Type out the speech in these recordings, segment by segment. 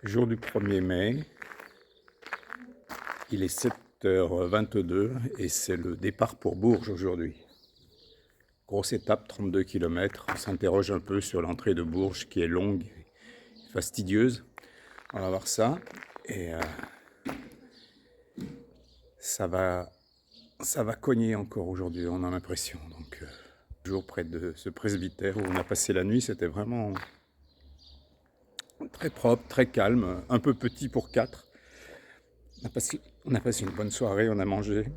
Jour du 1er mai, il est 7h22 et c'est le départ pour Bourges aujourd'hui. Grosse étape, 32 km. On s'interroge un peu sur l'entrée de Bourges qui est longue, fastidieuse. On va voir ça et ça va cogner encore aujourd'hui, on a l'impression. Donc, toujours près de ce presbytère où on a passé la nuit, c'était vraiment très propre, très calme, un peu petit pour 4. On a passé une bonne soirée, on a mangé,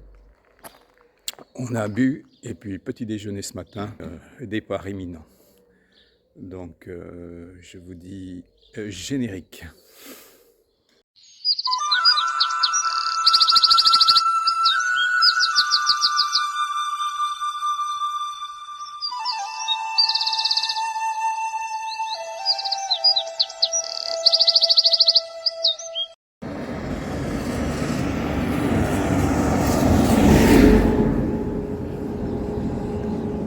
on a bu, et puis petit déjeuner ce matin, départ imminent. Donc je vous dis générique.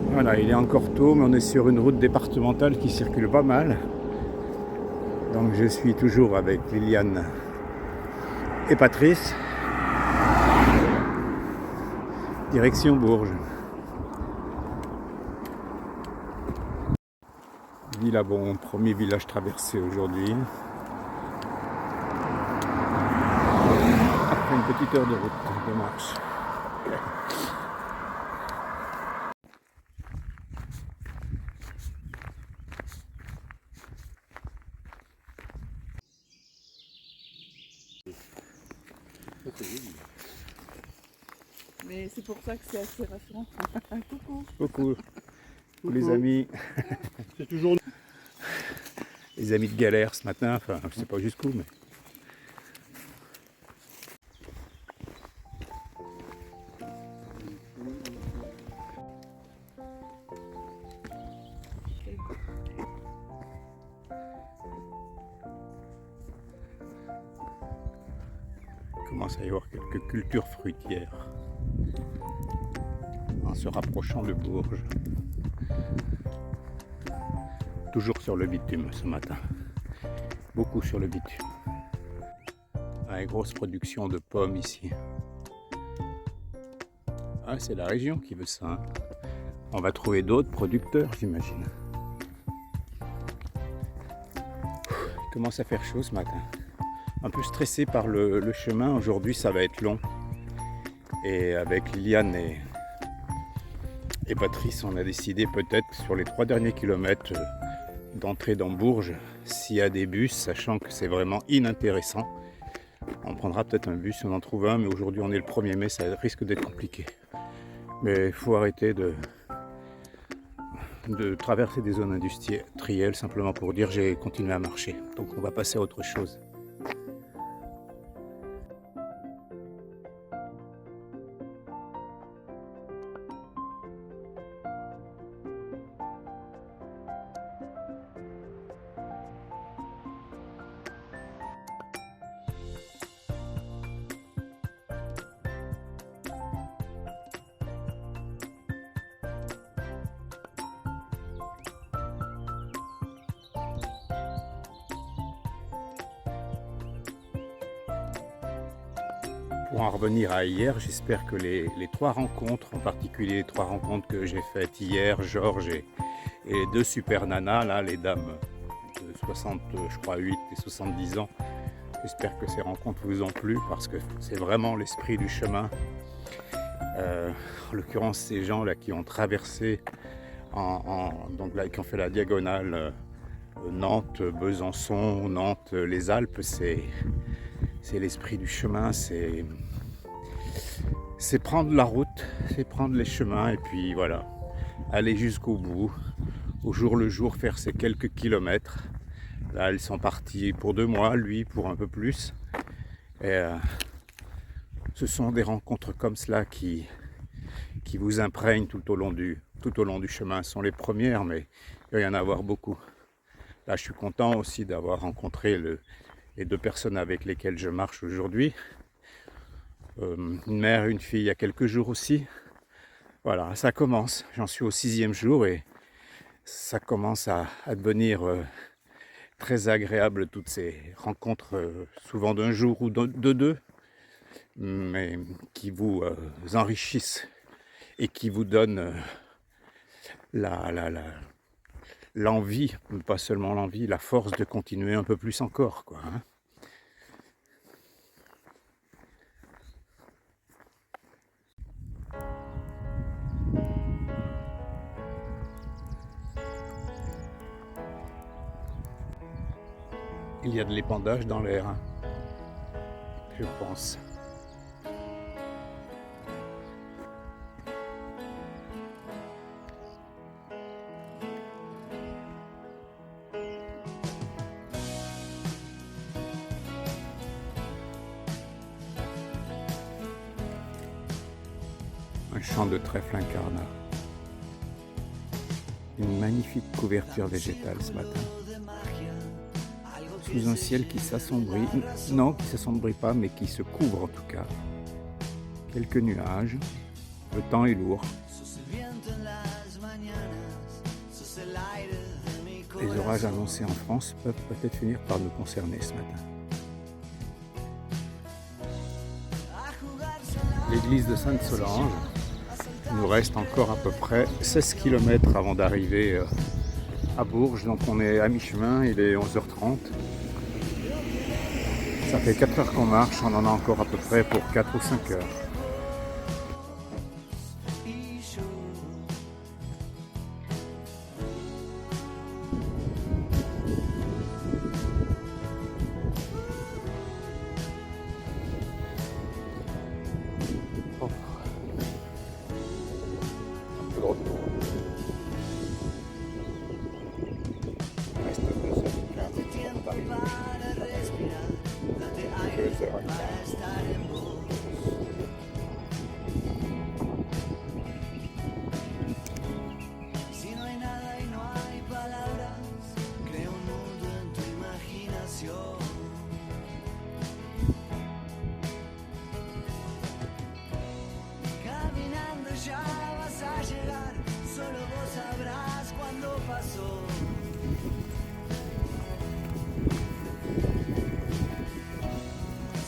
Voilà, il est encore tôt, mais on est sur une route départementale qui circule pas mal. Donc je suis toujours avec Liliane et Patrice. Direction Bourges. Villabon, premier village traversé aujourd'hui. Après une petite heure de route, de marche. Mais c'est pour ça que c'est assez rassurant. Coucou. Coucou. Les amis. C'est toujours Les amis de galère ce matin, enfin je sais pas jusqu'où, mais. Il commence à y avoir quelques cultures fruitières en se rapprochant de Bourges. Toujours sur le bitume ce matin, beaucoup sur le bitume. Ah, grosse production de pommes ici. Ah, c'est la région qui veut ça, hein. On va trouver d'autres producteurs, j'imagine. Il commence à faire chaud ce matin. Un peu stressé par le chemin. Aujourd'hui, ça va être long. Et avec Liliane et Patrice, on a décidé peut-être sur les 3 derniers kilomètres d'entrer dans Bourges, s'il y a des bus, sachant que c'est vraiment inintéressant. On prendra peut-être un bus si on en trouve un, mais aujourd'hui on est le 1er mai, ça risque d'être compliqué. Mais il faut arrêter de traverser des zones industrielles simplement pour dire j'ai continué à marcher. Donc on va passer à autre chose. Pour en revenir à hier, j'espère que les 3 rencontres, en particulier les 3 rencontres que j'ai faites hier, Georges et les 2 super nanas, là, les dames de 60, je crois 8 et 70 ans, j'espère que ces rencontres vous ont plu parce que c'est vraiment l'esprit du chemin. En l'occurrence, ces gens là qui ont traversé, donc là, qui ont fait la diagonale Nantes, Besançon, Nantes, les Alpes, c'est l'esprit du chemin, c'est prendre la route, c'est prendre les chemins et puis voilà, aller jusqu'au bout, au jour le jour, faire ces quelques kilomètres. Là, ils sont partis pour 2 mois, lui pour un peu plus. Et ce sont des rencontres comme cela qui vous imprègnent tout au long du chemin. Ce sont les premières, mais il va y en avoir beaucoup. Là, je suis content aussi d'avoir rencontré les 2 personnes avec lesquelles je marche aujourd'hui. Une mère et une fille il y a quelques jours aussi. Voilà, ça commence. J'en suis au 6e jour et ça commence à devenir très agréable toutes ces rencontres, souvent d'un jour ou de deux, mais qui vous enrichissent et qui vous donnent la, la, la, l'envie, pas seulement l'envie, la force de continuer un peu plus encore, quoi, hein. Il y a de l'épandage dans l'air, hein, je pense. Un champ de trèfle incarnat. Une magnifique couverture végétale ce matin. Sous un ciel qui s'assombrit, non, qui ne s'assombrit pas, mais qui se couvre en tout cas. Quelques nuages, le temps est lourd. Les orages annoncés en France peuvent peut-être finir par nous concerner ce matin. L'église de Sainte-Solange, il nous reste encore à peu près 16 km avant d'arriver à Bourges, donc on est à mi-chemin, il est 11h30. Ça fait 4 heures qu'on marche, on en a encore à peu près pour 4 ou 5 heures. Oh. Un peu de retour. Il reste 2h15 avant d'arriver. 2h15. Caminando ya vas a llegar, solo vos sabrás cuándo pasó.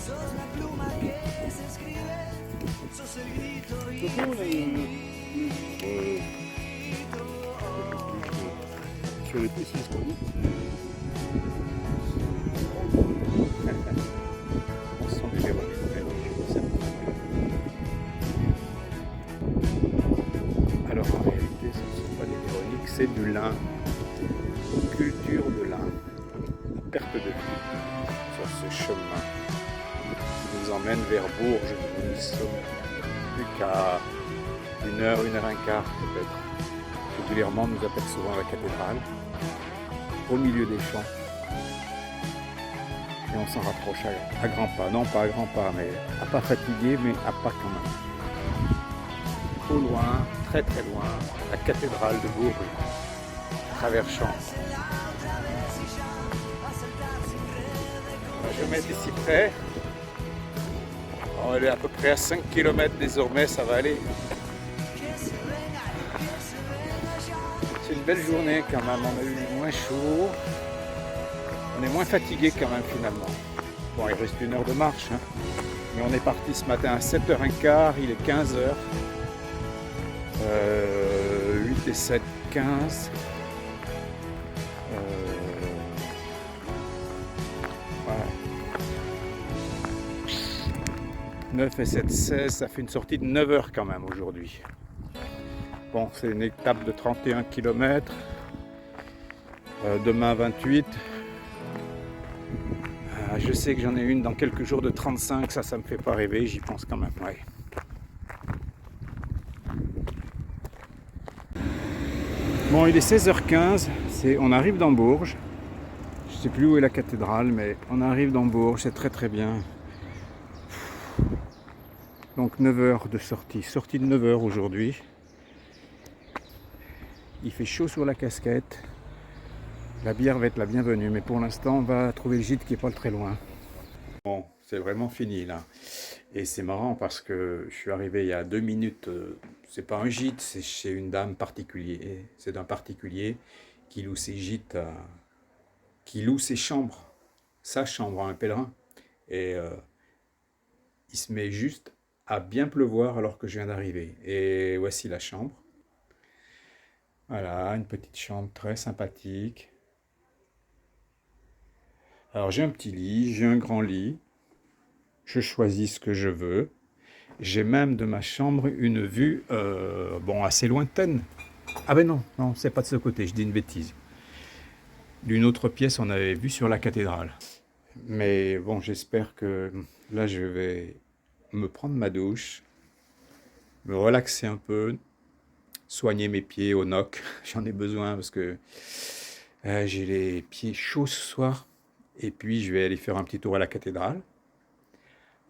Sos la pluma que se escribe, sos el grito infinito. Sur les précises pour nous. On sent du Véronique. Alors en réalité, ce ne sont pas des Véroniques, c'est du lin. Culture de lin. La perte de vue sur ce chemin qui nous emmène vers Bourges. Nous n'y sommes plus qu'à 1 heure, 1h15 peut-être. Régulièrement, nous apercevons la cathédrale au milieu des champs. Et on s'en rapproche à grands pas. Non, pas à grands pas, mais à pas fatigué, mais à pas quand même. Au loin, très très loin, la cathédrale de Bourges, travers champs. Je vais mettre ici près. On est à peu près à 5 km désormais, ça va aller. C'est une belle journée quand même, on a eu moins chaud, on est moins fatigué quand même finalement. Bon, il reste 1 heure de marche, hein. Mais on est parti ce matin à 7h15, il est 15h. 8 et 7, 15. 9 et 7, 16, ça fait une sortie de 9 heures quand même aujourd'hui. Bon, c'est une étape de 31 km. Demain 28. Je sais que j'en ai une dans quelques jours de 35, ça me fait pas rêver, j'y pense quand même, ouais. Bon, il est 16h15, on arrive dans Bourges. Je sais plus où est la cathédrale, mais on arrive dans Bourges, c'est très très bien. Donc 9 heures de sortie de 9 heures aujourd'hui. Il fait chaud sur la casquette. La bière va être la bienvenue, mais pour l'instant, on va trouver le gîte qui est pas très loin. Bon, c'est vraiment fini là. Et c'est marrant parce que je suis arrivé il y a 2 minutes. C'est pas un gîte, c'est chez une dame particulière. C'est d'un particulier qui loue ses gîtes qui loue ses chambres, sa chambre à un pèlerin. Et il se met juste à bien pleuvoir alors que je viens d'arriver. Et voici la chambre. Voilà, une petite chambre très sympathique. Alors j'ai un petit lit, j'ai un grand lit. Je choisis ce que je veux. J'ai même de ma chambre une vue, bon, assez lointaine. Ah ben non, non, c'est pas de ce côté, je dis une bêtise. D'une autre pièce, on avait vu sur la cathédrale. Mais bon, j'espère que là, je vais me prendre ma douche, me relaxer un peu, soigner mes pieds au noc. J'en ai besoin parce que j'ai les pieds chauds ce soir. Et puis, je vais aller faire un petit tour à la cathédrale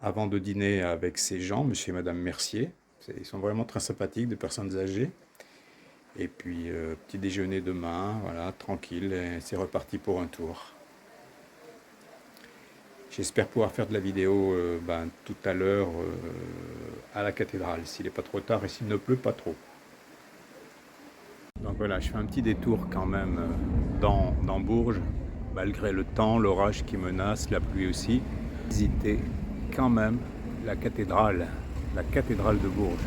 avant de dîner avec ces gens, monsieur et madame Mercier. Ils sont vraiment très sympathiques, des personnes âgées. Et puis, petit déjeuner demain, voilà, tranquille, et c'est reparti pour un tour. J'espère pouvoir faire de la vidéo tout à l'heure à la cathédrale, s'il n'est pas trop tard et s'il ne pleut pas trop. Donc voilà, je fais un petit détour quand même dans Bourges, malgré le temps, l'orage qui menace, la pluie aussi. Visiter quand même la cathédrale de Bourges.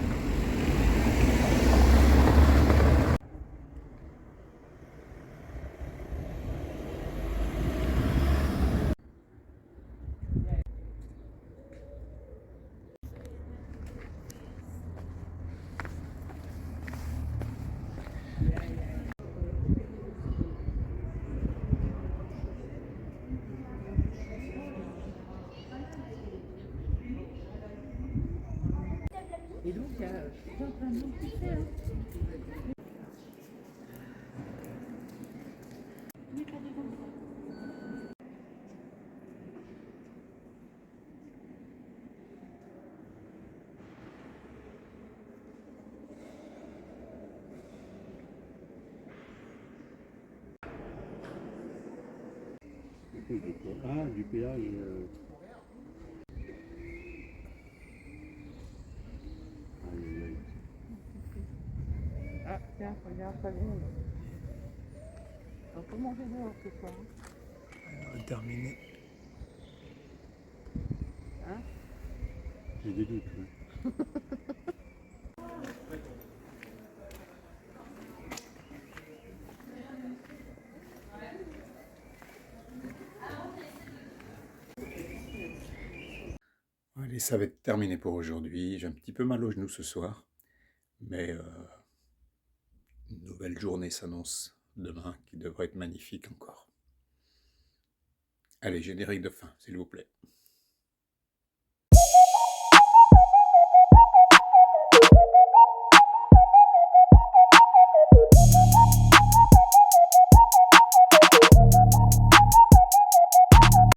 Et donc, il y a plein de monde qui fait. Hein. Ah, du péage. Aïe, aïe, aïe. Ah, tiens, regarde, ça vient. On peut manger dehors ce soir. On va terminer. Hein. J'ai des doutes. Ouais. Allez, ça va être terminé pour aujourd'hui. J'ai un petit peu mal au genou ce soir, mais une nouvelle journée s'annonce demain qui devrait être magnifique encore. Allez, générique de fin, s'il vous plaît.